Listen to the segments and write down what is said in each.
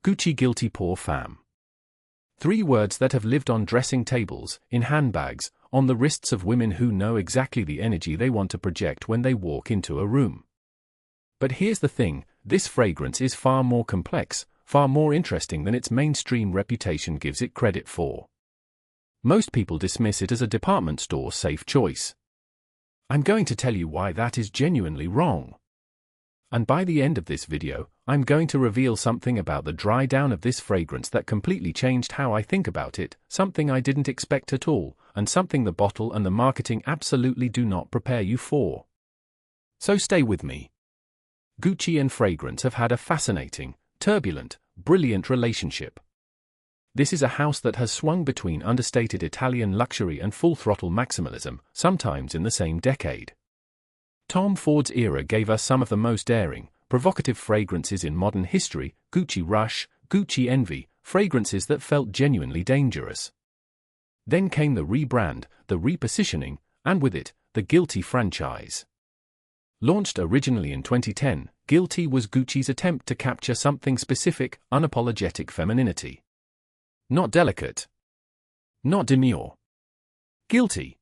Gucci Guilty Pour Femme. 3 words that have lived on dressing tables, in handbags, on the wrists of women who know exactly the energy they want to project when they walk into a room. But here's the thing, this fragrance is far more complex, far more interesting than its mainstream reputation gives it credit for. Most people dismiss it as a department store safe choice. I'm going to tell you why that is genuinely wrong. And by the end of this video, I'm going to reveal something about the dry down of this fragrance that completely changed how I think about it, something I didn't expect at all, and something the bottle and the marketing absolutely do not prepare you for. So stay with me. Gucci and fragrance have had a fascinating, turbulent, brilliant relationship. This is a house that has swung between understated Italian luxury and full-throttle maximalism, sometimes in the same decade. Tom Ford's era gave us some of the most daring, provocative fragrances in modern history: Gucci Rush, Gucci Envy, fragrances that felt genuinely dangerous. Then came the rebrand, the repositioning, and with it, the Guilty franchise. Launched originally in 2010, Guilty was Gucci's attempt to capture something specific, unapologetic femininity. Not delicate. Not demure. Guilty.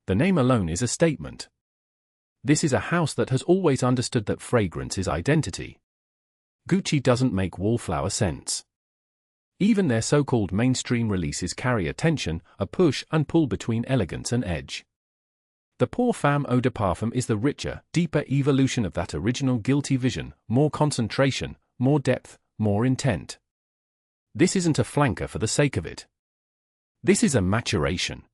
The name alone is a statement. This is a house that has always understood that fragrance is identity. Gucci doesn't make wallflower scents. Even their so-called mainstream releases carry a tension, a push and pull between elegance and edge. The Pour Femme Eau de Parfum is the richer, deeper evolution of that original Guilty vision: more concentration, more depth, more intent. This isn't a flanker for the sake of it. This is a maturation.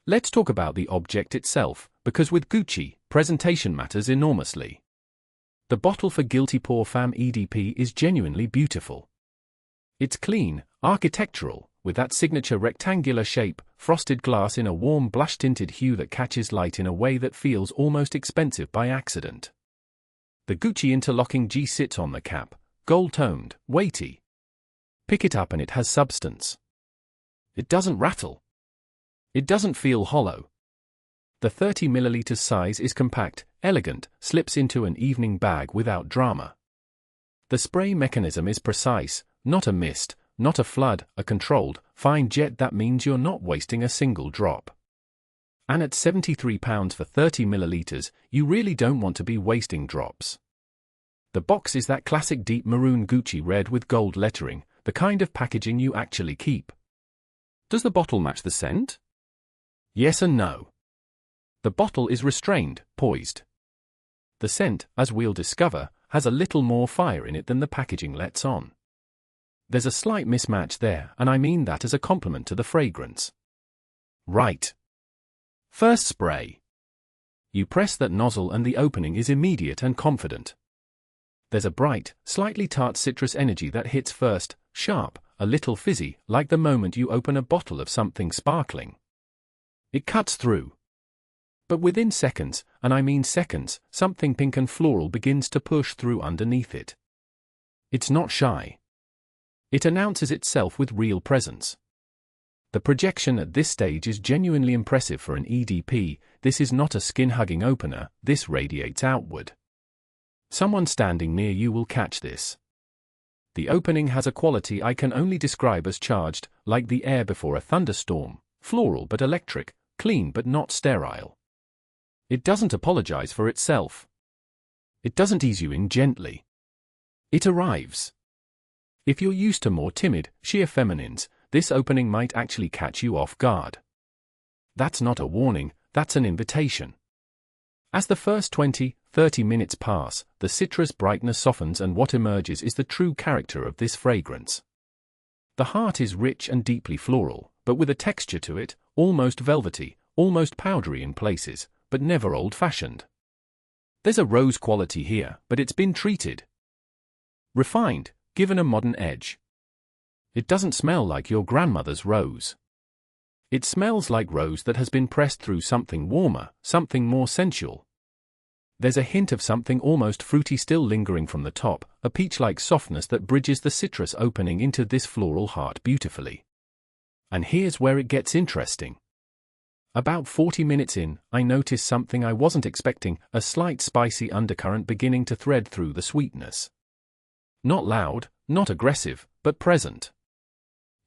Let's talk about the object itself, because with Gucci, presentation matters enormously. The bottle for Guilty Pour Femme EDP is genuinely beautiful. It's clean, architectural, with that signature rectangular shape, frosted glass in a warm blush-tinted hue that catches light in a way that feels almost expensive by accident. The Gucci interlocking G sits on the cap, gold-toned, weighty. Pick it up and it has substance. It doesn't rattle. It doesn't feel hollow. The 30 ml size is compact, elegant, slips into an evening bag without drama. The spray mechanism is precise, not a mist, not a flood, a controlled, fine jet that means you're not wasting a single drop. And at £73 for 30 ml, you really don't want to be wasting drops. The box is that classic deep maroon Gucci red with gold lettering, the kind of packaging you actually keep. Does the bottle match the scent? Yes and no. The bottle is restrained, poised. The scent, as we'll discover, has a little more fire in it than the packaging lets on. There's a slight mismatch there, and I mean that as a compliment to the fragrance. Right. First spray. You press that nozzle and the opening is immediate and confident. There's a bright, slightly tart citrus energy that hits first, sharp, a little fizzy, like the moment you open a bottle of something sparkling. It cuts through. But within seconds, and I mean seconds, something pink and floral begins to push through underneath it. It's not shy. It announces itself with real presence. The projection at this stage is genuinely impressive for an EDP. This is not a skin-hugging opener, this radiates outward. Someone standing near you will catch this. The opening has a quality I can only describe as charged, like the air before a thunderstorm, floral but electric, clean but not sterile. It doesn't apologize for itself. It doesn't ease you in gently. It arrives. If you're used to more timid, sheer feminines, this opening might actually catch you off guard. That's not a warning, that's an invitation. As the first 20-30 minutes pass, the citrus brightness softens and what emerges is the true character of this fragrance. The heart is rich and deeply floral, but with a texture to it, almost velvety, almost powdery in places, but never old-fashioned. There's a rose quality here, but it's been treated. Refined, given a modern edge. It doesn't smell like your grandmother's rose. It smells like rose that has been pressed through something warmer, something more sensual. There's a hint of something almost fruity still lingering from the top, a peach-like softness that bridges the citrus opening into this floral heart beautifully. And here's where it gets interesting. About 40 minutes in, I notice something I wasn't expecting, a slight spicy undercurrent beginning to thread through the sweetness. Not loud, not aggressive, but present.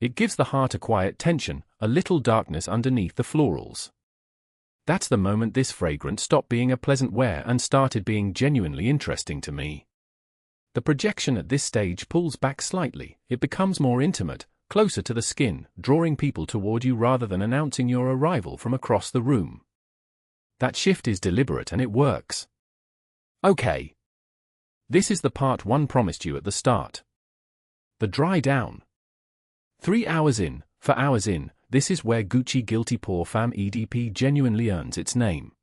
It gives the heart a quiet tension, a little darkness underneath the florals. That's the moment this fragrance stopped being a pleasant wear and started being genuinely interesting to me. The projection at this stage pulls back slightly, it becomes more intimate, closer to the skin, drawing people toward you rather than announcing your arrival from across the room. That shift is deliberate and it works. Okay. This is the part one promised you at the start. The dry down. 3 hours in, 4 hours in, this is where Gucci Guilty Pour Femme EDP genuinely earns its name.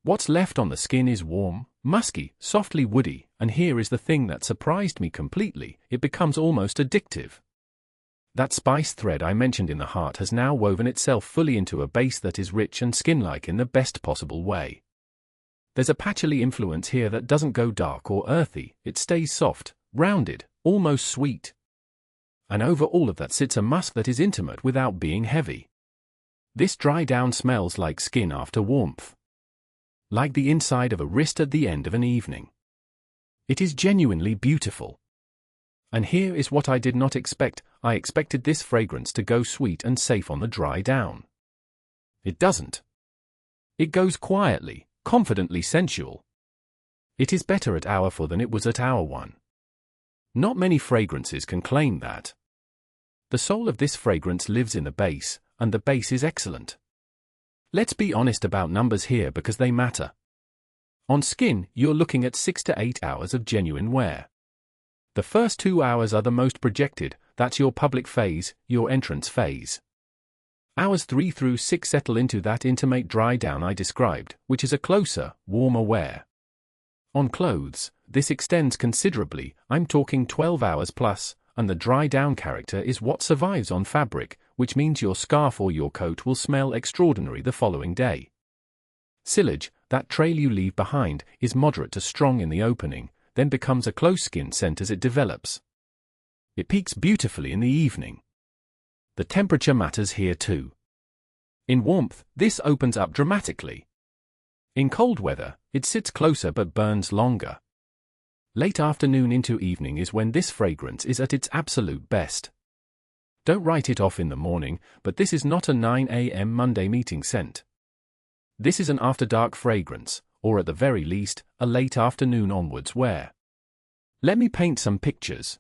What's left on the skin is warm, musky, softly woody, and here is the thing that surprised me completely, it becomes almost addictive. That spice thread I mentioned in the heart has now woven itself fully into a base that is rich and skin-like in the best possible way. There's a patchouli influence here that doesn't go dark or earthy, it stays soft, rounded, almost sweet. And over all of that sits a musk that is intimate without being heavy. This dry down smells like skin after warmth. Like the inside of a wrist at the end of an evening. It is genuinely beautiful. And here is what I did not expect, I expected this fragrance to go sweet and safe on the dry down. It doesn't. It goes quietly, confidently sensual. It is better at hour 4 than it was at hour 1. Not many fragrances can claim that. The soul of this fragrance lives in the base, and the base is excellent. Let's be honest about numbers here because they matter. On skin, you're looking at 6 to 8 hours of genuine wear. The first 2 hours are the most projected, that's your public phase, your entrance phase. Hours 3 through 6 settle into that intimate dry down I described, which is a closer, warmer wear. On clothes, this extends considerably, I'm talking 12 hours plus, and the dry down character is what survives on fabric, which means your scarf or your coat will smell extraordinary the following day. Sillage, that trail you leave behind, is moderate to strong in the opening, then becomes a close skin scent as it develops. It peaks beautifully in the evening. The temperature matters here too. In warmth, this opens up dramatically. In cold weather, it sits closer but burns longer. Late afternoon into evening is when this fragrance is at its absolute best. Don't write it off in the morning, but this is not a 9 a.m. Monday meeting scent. This is an after-dark fragrance, or at the very least, a late afternoon onwards wear. Let me paint some pictures.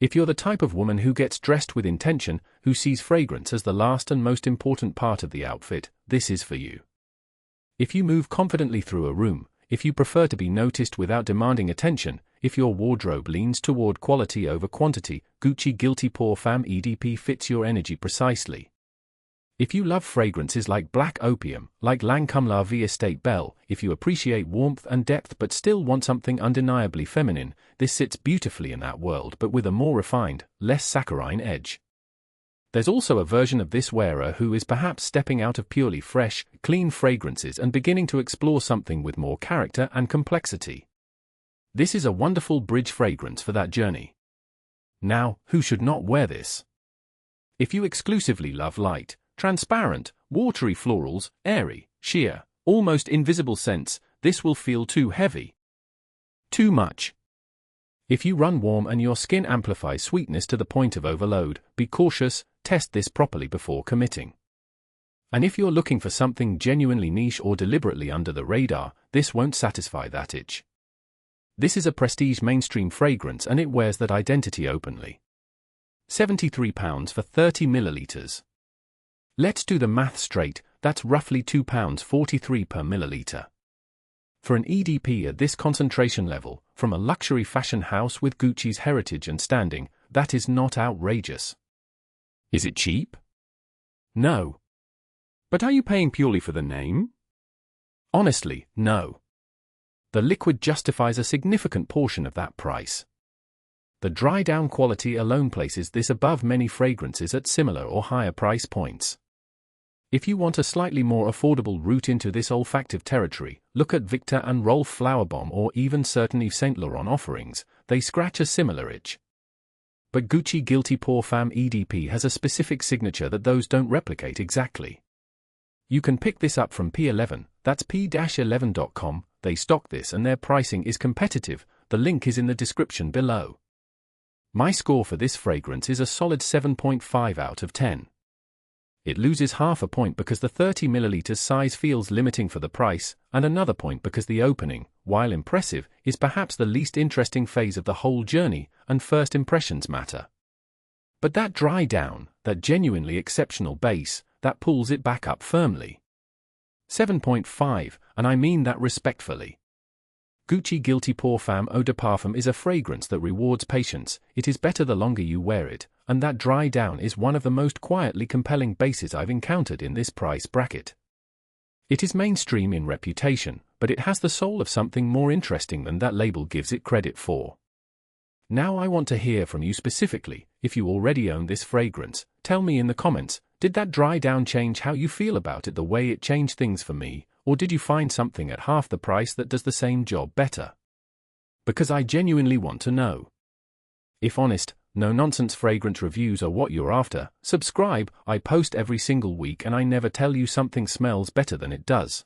If you're the type of woman who gets dressed with intention, who sees fragrance as the last and most important part of the outfit, this is for you. If you move confidently through a room, if you prefer to be noticed without demanding attention, if your wardrobe leans toward quality over quantity, Gucci Guilty Pour Femme EDP fits your energy precisely. If you love fragrances like Black Opium, like Lancôme La Vie Estate Belle, if you appreciate warmth and depth but still want something undeniably feminine, this sits beautifully in that world but with a more refined, less saccharine edge. There's also a version of this wearer who is perhaps stepping out of purely fresh, clean fragrances and beginning to explore something with more character and complexity. This is a wonderful bridge fragrance for that journey. Now, who should not wear this? If you exclusively love light, transparent, watery florals, airy, sheer, almost invisible scents, this will feel too heavy. Too much. If you run warm and your skin amplifies sweetness to the point of overload, be cautious, test this properly before committing. And if you're looking for something genuinely niche or deliberately under the radar, this won't satisfy that itch. This is a prestige mainstream fragrance and it wears that identity openly. £73 for 30 millilitres. Let's do the math straight, that's roughly £2.43 per milliliter. For an EDP at this concentration level, from a luxury fashion house with Gucci's heritage and standing, that is not outrageous. Is it cheap? No. But are you paying purely for the name? Honestly, no. The liquid justifies a significant portion of that price. The dry-down quality alone places this above many fragrances at similar or higher price points. If you want a slightly more affordable route into this olfactive territory, look at Victor and Rolf Flowerbomb or even certain Yves Saint Laurent offerings, they scratch a similar itch. But Gucci Guilty Pour Femme EDP has a specific signature that those don't replicate exactly. You can pick this up from P11, that's p-11.com, they stock this and their pricing is competitive, the link is in the description below. My score for this fragrance is a solid 7.5 out of 10. It loses half a point because the 30ml size feels limiting for the price, and another point because the opening, while impressive, is perhaps the least interesting phase of the whole journey, and first impressions matter. But that dry down, that genuinely exceptional base, that pulls it back up firmly. 7.5, and I mean that respectfully. Gucci Guilty Pour Femme Eau de Parfum is a fragrance that rewards patience. It is better the longer you wear it, and that dry down is one of the most quietly compelling bases I've encountered in this price bracket. It is mainstream in reputation, but it has the soul of something more interesting than that label gives it credit for. Now I want to hear from you specifically. If you already own this fragrance, tell me in the comments, did that dry down change how you feel about it the way it changed things for me, or did you find something at half the price that does the same job better? Because I genuinely want to know. If honest, no-nonsense fragrance reviews are what you're after, subscribe. I post every single week and I never tell you something smells better than it does.